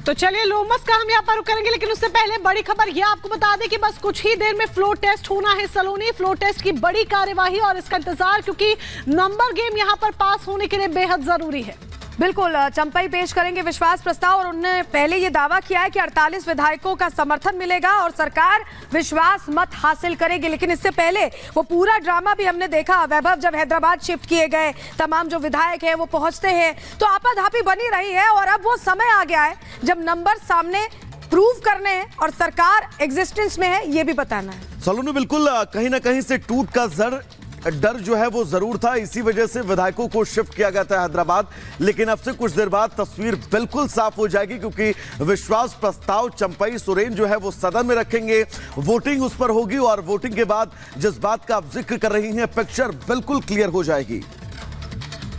तो चलिए लोमस का हम यहाँ पर रुक करेंगे, लेकिन उससे पहले बड़ी खबर ये आपको बता दें कि बस कुछ ही देर में फ्लोर टेस्ट होना है सलोनी। फ्लोर टेस्ट की बड़ी कार्यवाही और इसका इंतजार, क्योंकि नंबर गेम यहाँ पर पास होने के लिए बेहद जरूरी है। बिल्कुल, चंपई पेश करेंगे विश्वास प्रस्ताव और उन्होंने पहले ये दावा किया है कि 48 विधायकों का समर्थन मिलेगा और सरकार विश्वास मत हासिल करेगी। लेकिन इससे पहले वो पूरा ड्रामा भी हमने देखा। वैभव जब हैदराबाद शिफ्ट किए गए, तमाम जो विधायक हैं वो पहुंचते हैं, तो आपाधापी बनी रही है और अब वो समय आ गया है जब नंबर सामने प्रूव करने हैं और सरकार एग्जिस्टेंस में है, ये भी बताना है। सलोनी, बिल्कुल कहीं ना कहीं से टूट का डर जो है वो जरूर था, इसी वजह से विधायकों को शिफ्ट किया गया था हैदराबाद। लेकिन अब से कुछ देर बाद तस्वीर बिल्कुल साफ हो जाएगी, क्योंकि विश्वास प्रस्ताव चंपई सोरेन जो है वो सदन में रखेंगे, वोटिंग उस पर होगी और वोटिंग के बाद जिस बात का आप जिक्र कर रही हैं, पिक्चर बिल्कुल क्लियर हो जाएगी।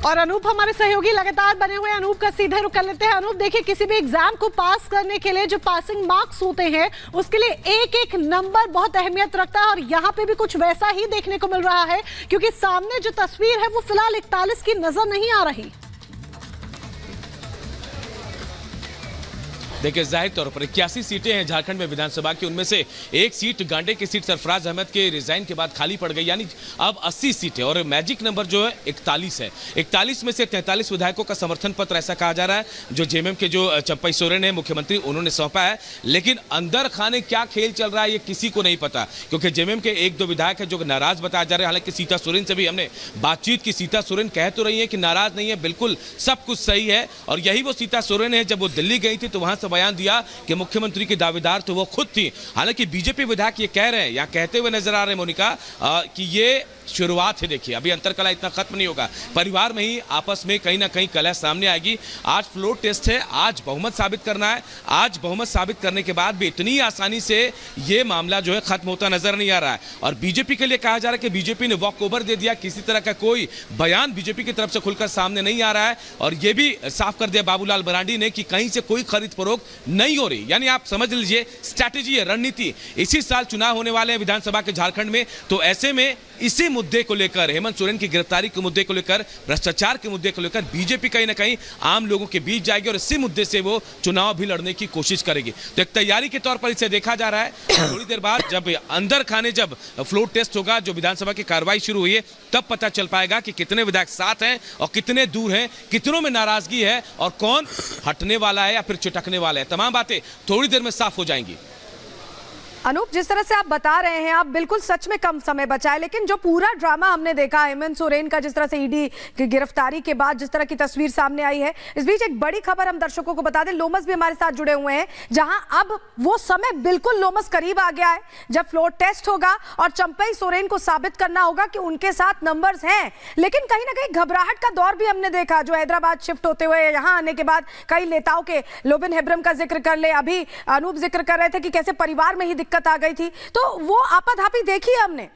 और अनूप हमारे सहयोगी लगातार बने हुए, अनूप का सीधे रुख कर लेते हैं। अनूप, देखिए किसी भी एग्जाम को पास करने के लिए जो पासिंग मार्क्स होते हैं उसके लिए एक एक नंबर बहुत अहमियत रखता है और यहाँ पे भी कुछ वैसा ही देखने को मिल रहा है, क्योंकि सामने जो तस्वीर है वो फिलहाल 41 की नजर नहीं आ रही। देखिए, जाहिर तौर पर 81 सीटें हैं झारखंड में विधानसभा की, उनमें से एक सीट गांडे की सीट सरफराज अहमद के रिजाइन के बाद खाली पड़ गई, यानी अब 80 सीटें और मैजिक नंबर जो है 41 है। 41 में से 43 विधायकों का समर्थन पत्र, ऐसा कहा जा रहा है, जो जेएमएम के जो चंपई सोरेन है मुख्यमंत्री, उन्होंने सौंपा है। लेकिन अंदर खाने क्या खेल चल रहा है ये किसी को नहीं पता, क्योंकि जेएमएम के एक दो विधायक है जो नाराज बताया जा रहे हैं। हालांकि सीता सोरेन से भी हमने बातचीत की, सीता सोरेन कह तो रही है कि नाराज नहीं है, बिल्कुल सब कुछ सही है। और यही वो सीता सोरेन है, जब वो दिल्ली गई थी तो वहां बयान दिया कि मुख्यमंत्री की दावेदार तो वो खुद थी। हालांकि बीजेपी विधायक ये कह रहे हैं या कहते हुए नजर आ रहे हैं मोनिका कि ये शुरुआत है। देखिए, अभी अंतरकलह इतना खत्म नहीं होगा, परिवार में ही आपस में कहीं ना कहीं कलह सामने आएगी। आज फ्लोर टेस्ट है, आज बहुमत साबित करना है। आज बहुमत साबित करने के बाद भी इतनी आसानी से ये मामला जो है खत्म होता नजर नहीं आ रहा है। और बीजेपी के लिए कहा जा रहा है कि बीजेपी ने वॉक ओवर दे दिया, किसी तरह का कोई बयान बीजेपी की तरफ से खुलकर सामने नहीं आ रहा है। और ये भी साफ कर दिया बाबूलाल मरांडी ने कि कहीं से कोई खरीद फरोख्त नहीं हो रही, यानी आप समझ लीजिए स्ट्रैटेजी है, रणनीति। इसी साल चुनाव होने वाले हैं विधानसभा के झारखंड में, तो ऐसे में इसी मुद्दे को लेकर, हेमंत सोरेन की गिरफ्तारी के मुद्दे को लेकर, भ्रष्टाचार के मुद्दे को लेकर बीजेपी कहीं ना कहीं आम लोगों के बीच जाएगी और इसी मुद्दे से वो चुनाव भी लड़ने की कोशिश करेगी। तो एक तैयारी के तौर पर इसे देखा जा रहा है। थोड़ी देर बाद जब अंदर खाने जब फ्लोर टेस्ट होगा, जो विधानसभा की कार्रवाई शुरू हुई है, तब पता चल पाएगा कि कितने विधायक साथ हैं और कितने दूर हैं, कितनों में नाराजगी है और कौन हटने वाला है या फिर चिटकने वाला है। तमाम बातें थोड़ी देर में साफ हो जाएंगी। अनूप, जिस तरह से आप बता रहे हैं, आप बिल्कुल सच में कम समय बचा है, लेकिन जो पूरा ड्रामा हमने देखा हेमंत सोरेन का, जिस तरह से ईडी की गिरफ्तारी के बाद जिस तरह की तस्वीर सामने आई है, इस बीच एक बड़ी खबर हम दर्शकों को बता दें। लोमस भी हमारे साथ जुड़े हुए हैं, जहां अब वो समय बिल्कुल लोमस करीब आ गया है जब फ्लोर टेस्ट होगा और चंपई सोरेन को साबित करना होगा कि उनके साथ नंबर्स हैं। लेकिन कहीं ना कहीं घबराहट का दौर भी हमने देखा, जो हैदराबाद शिफ्ट होते हुए यहाँ आने के बाद कई नेताओं के, लोबिन हेब्रम का जिक्र कर ले, अभी अनूप जिक्र कर रहे थे कि कैसे परिवार में ही दिक्कत आ गई थी, तो वो आपाधापी देखी हमने।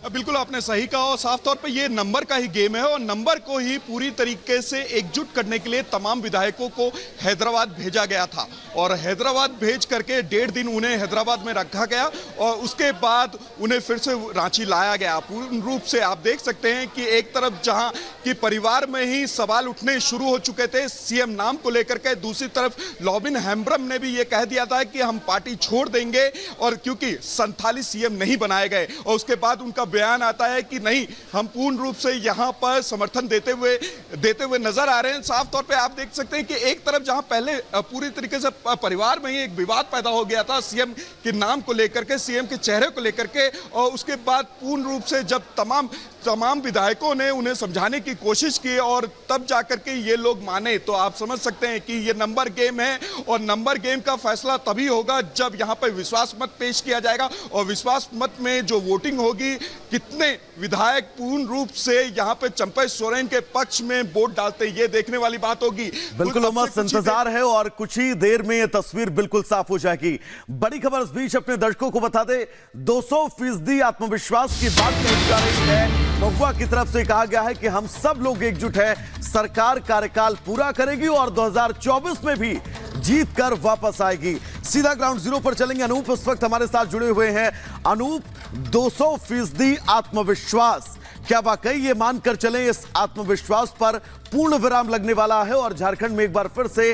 बिल्कुल आपने सही कहा और साफ तौर पे ये नंबर का ही गेम है और नंबर को ही पूरी तरीके से एकजुट करने के लिए तमाम विधायकों को हैदराबाद भेजा गया था और हैदराबाद भेज करके 1.5 दिन उन्हें हैदराबाद में रखा गया और उसके बाद उन्हें फिर से रांची लाया गया। पूर्ण रूप से आप देख सकते हैं कि एक तरफ जहां कि परिवार में ही सवाल उठने शुरू हो चुके थे सीएम नाम को लेकर के, दूसरी तरफ लोबिन हेब्रम ने भी ये कह दिया था कि हम पार्टी छोड़ देंगे, और क्योंकि संथाली सीएम नहीं बनाए गए और उसके बाद उनका बयान आता है कि नहीं, हम पूर्ण रूप से यहां पर समर्थन देते हुए नजर आ रहे हैं। साफ तौर पे आप देख सकते हैं कि एक तरफ जहां पहले पूरी तरीके से परिवार में ही एक विवाद पैदा हो गया था सीएम के नाम को लेकर के, सीएम के चेहरे को लेकर के, और उसके बाद पूर्ण रूप से जब तमाम विधायकों ने उन्हें समझाने की कोशिश की और तब जाकर के ये लोग माने, तो आप समझ सकते हैं कि ये नंबर गेम है और नंबर गेम का फैसला तभी होगा जब यहाँ पर विश्वास मत पेश किया जाएगा और विश्वास मत में जो वोटिंग होगी, कितने विधायक पूर्ण रूप से यहाँ पे चंपई सोरेन के पक्ष में वोट डालते, ये देखने वाली बात होगी। बिल्कुल उमस, इंतजार है और कुछ ही देर में ये तस्वीर बिल्कुल साफ हो जाएगी। बड़ी खबर इस बीच अपने दर्शकों को बता दे, 200% आत्मविश्वास की बात कही जा रही है। महुआ की तरफ से कहा गया है कि हम सब लोग एकजुट हैं, सरकार कार्यकाल पूरा करेगी और 2024 में भी जीत कर वापस आएगी। सीधा ग्राउंड जीरो पर चलेंगे। अनूप इस वक्त हमारे साथ जुड़े हुए हैं। अनूप, 200% आत्मविश्वास, क्या वाकई ये मानकर चलें इस आत्मविश्वास पर पूर्ण विराम लगने वाला है और झारखंड में एक बार फिर से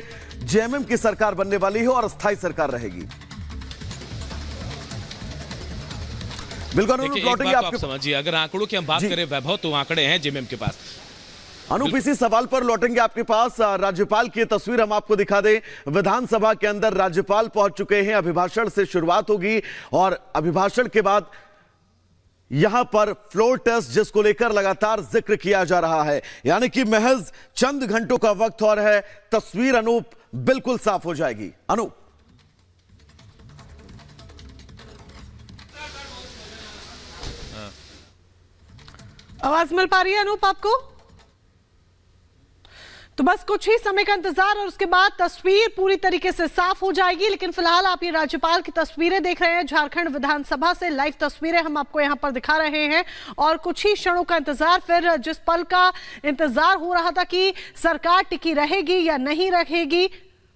जेएमएम की सरकार बनने वाली है और अस्थायी सरकार रहेगी? बिल्कुल लौटेंगे आप समझिए, अगर आंकड़ों की हम बात करें वैभव, तो आंकड़े हैं जेएमएम के पास। अनूप, इसी सवाल पर लौटेंगे आपके पास। राज्यपाल की तस्वीर हम आपको दिखा दें। विधानसभा के अंदर राज्यपाल पहुंच चुके हैं। अभिभाषण से शुरुआत होगी और अभिभाषण के बाद यहां पर फ्लोर टेस्ट, जिसको लेकर लगातार जिक्र किया जा रहा है, यानी कि महज चंद घंटों का वक्त और है, तस्वीर अनूप बिल्कुल साफ हो जाएगी। अनूप, आवाज मिल पा रही है अनूप आपको? तो बस कुछ ही समय का इंतजार और उसके बाद तस्वीर पूरी तरीके से साफ हो जाएगी। लेकिन फिलहाल आप ये राज्यपाल की तस्वीरें देख रहे हैं झारखंड विधानसभा से। लाइव तस्वीरें हम आपको यहां पर दिखा रहे हैं और कुछ ही क्षणों का इंतजार, फिर जिस पल का इंतजार हो रहा था कि सरकार टिकी रहेगी या नहीं रहेगी,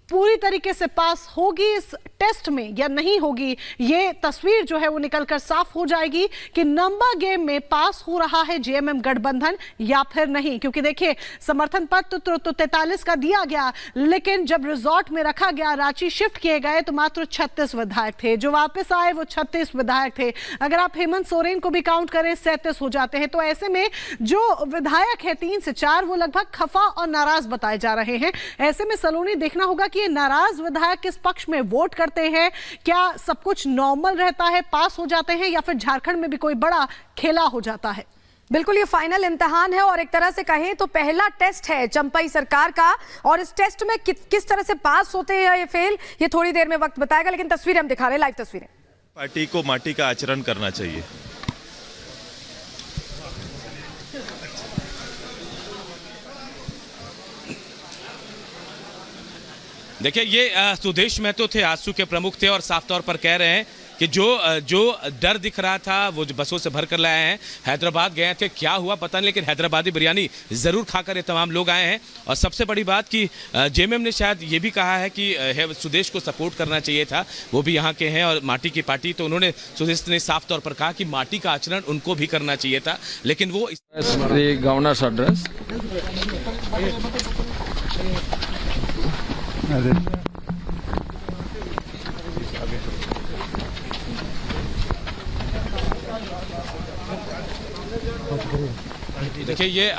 पूरी तरीके से पास होगी इस टेस्ट में या नहीं होगी, ये तस्वीर जो है वो निकलकर साफ हो जाएगी कि नंबर गेम में पास हो रहा है जेएमएम गठबंधन या फिर नहीं। क्योंकि देखिए, समर्थन पत्र तो 43 का दिया गया, लेकिन जब रिजॉर्ट में रखा गया, रांची शिफ्ट किए गए, तो मात्र 36 विधायक थे। जो वापस आए वो 36 विधायक थे। अगर आप हेमंत सोरेन को भी काउंट करें, 37 हो जाते हैं। तो ऐसे में जो विधायक है 3 से 4, वो लगभग खफा और नाराज बताए जा रहे हैं। ऐसे में सलोनी, देखना होगा कि नाराज विधायक किस पक्ष में वोट करते हैं। क्या सब कुछ नॉर्मल रहता है, पास हो जाते हैं, या फिर झारखंड में भी कोई बड़ा खेला हो जाता है? बिल्कुल, ये फाइनल इम्तिहान है और एक तरह से कहें तो पहला टेस्ट है चंपई सरकार का। और इस टेस्ट में किस तरह से पास होते हैं या फेल, ये थोड़ी देर में वक्त बताएगा। लेकिन तस्वीरें हम दिखा रहे हैं, लाइव तस्वीरें। पार्टी को माटी का आचरण करना चाहिए। देखिए, ये सुदेश महतो थे, आजसू के प्रमुख थे और साफ तौर पर कह रहे हैं कि जो डर दिख रहा था वो जो बसों से भर कर लाए हैं। हैदराबाद गए थे, क्या हुआ पता नहीं, लेकिन हैदराबादी बिरयानी जरूर खाकर ये तमाम लोग आए हैं। और सबसे बड़ी बात कि जेएमएम ने शायद ये भी कहा है कि सुदेश को सपोर्ट करना चाहिए था, वो भी यहाँ के हैं और माटी की पार्टी, तो उन्होंने सुदेश ने साफ तौर पर कहा कि माटी का आचरण उनको भी करना चाहिए था, लेकिन वो गवर्नर्स एड्रेस। देखिए, ये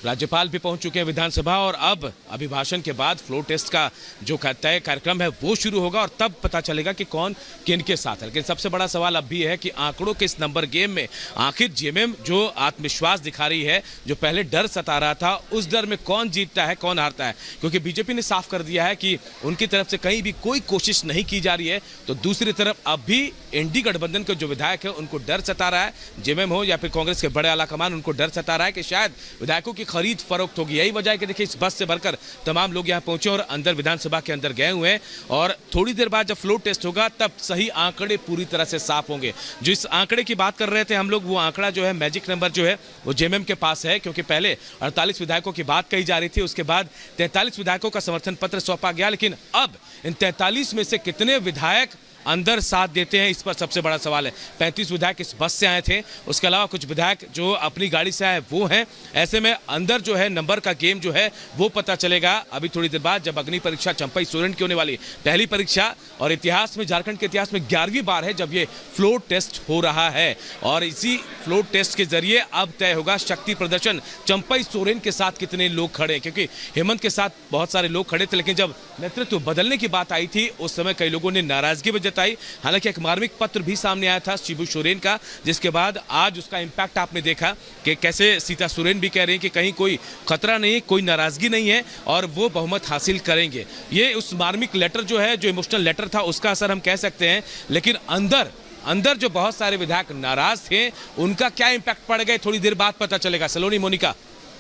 राज्यपाल भी पहुंच चुके हैं विधानसभा और अब अभिभाषण के बाद फ्लोर टेस्ट का जो तय कार्यक्रम है वो शुरू होगा और तब पता चलेगा कि कौन किन के साथ है। लेकिन सबसे बड़ा सवाल अब भी है कि आंकड़ों के इस नंबर गेम में आखिर जेएमएम जो आत्मविश्वास दिखा रही है, जो पहले डर सता रहा था, उस डर में कौन जीतता है, कौन हारता है। क्योंकि बीजेपी ने साफ कर दिया है कि उनकी तरफ से कहीं भी कोई कोशिश नहीं की जा रही है, तो दूसरी तरफ अब भी एनडी गठबंधन के जो विधायक है उनको डर सता रहा है, जेएमएम हो या फिर कांग्रेस के बड़े आलाकमान, उनको डर सता रहा है कि शायद विधायकों की खरीद फरोख्त होगी। यही वजह है कि देखिए, इस बस से भरकर तमाम लोग यहां पहुंचे और अंदर विधानसभा के अंदर गए हुए हैं और थोड़ी देर बाद जब फ्लोर टेस्ट होगा तब सही आंकड़े पूरी तरह से साफ होंगे। जो इस आंकड़े की बात कर रहे थे हम लोग, वो आंकड़ा जो है, मैजिक नंबर जो है, वो जेएमएम के पास है। क्योंकि पहले 48 विधायकों की बात कही जा रही थी, उसके बाद 43 विधायकों का समर्थन पत्र सौंपा गया, लेकिन अब इन 43 में से कितने विधायक अंदर साथ देते हैं, इस पर सबसे बड़ा सवाल है। 35 विधायक इस बस से आए थे, उसके अलावा कुछ विधायक जो अपनी गाड़ी से आए वो हैं। ऐसे में अंदर जो है नंबर का गेम जो है वो पता चलेगा अभी थोड़ी देर बाद, जब अग्नि परीक्षा चंपई सोरेन की होने वाली पहली परीक्षा और इतिहास में, झारखंड के इतिहास में 11वीं बार है जब ये फ्लोर टेस्ट हो रहा है। और इसी फ्लोर टेस्ट के जरिए अब तय होगा शक्ति प्रदर्शन, चंपई सोरेन के साथ कितने लोग खड़े हैं। क्योंकि हेमंत के साथ बहुत सारे लोग खड़े थे, लेकिन जब नेतृत्व बदलने की बात आई थी उस समय कई लोगों ने नाराजगी भी जताई। हालांकि एक मार्मिक पत्र भी सामने आया था शिबू सोरेन का, जिसके बाद आज उसका इंपैक्ट आपने देखा कि कैसे सीता सोरेन भी कह रहे हैं कि कहीं कोई खतरा नहीं, कोई नाराजगी नहीं है और वो बहुमत हासिल करेंगे। ये उस मार्मिक लेटर जो है, जो इमोशनल लेटर था, उसका असर हम कह सकते हैं। लेकिन अंदर जो बहुत सारे विधायक नाराज थे, उनका क्या इंपैक्ट पड़ गए, थोड़ी देर बाद पता चलेगा। सलोनी, मोनिका।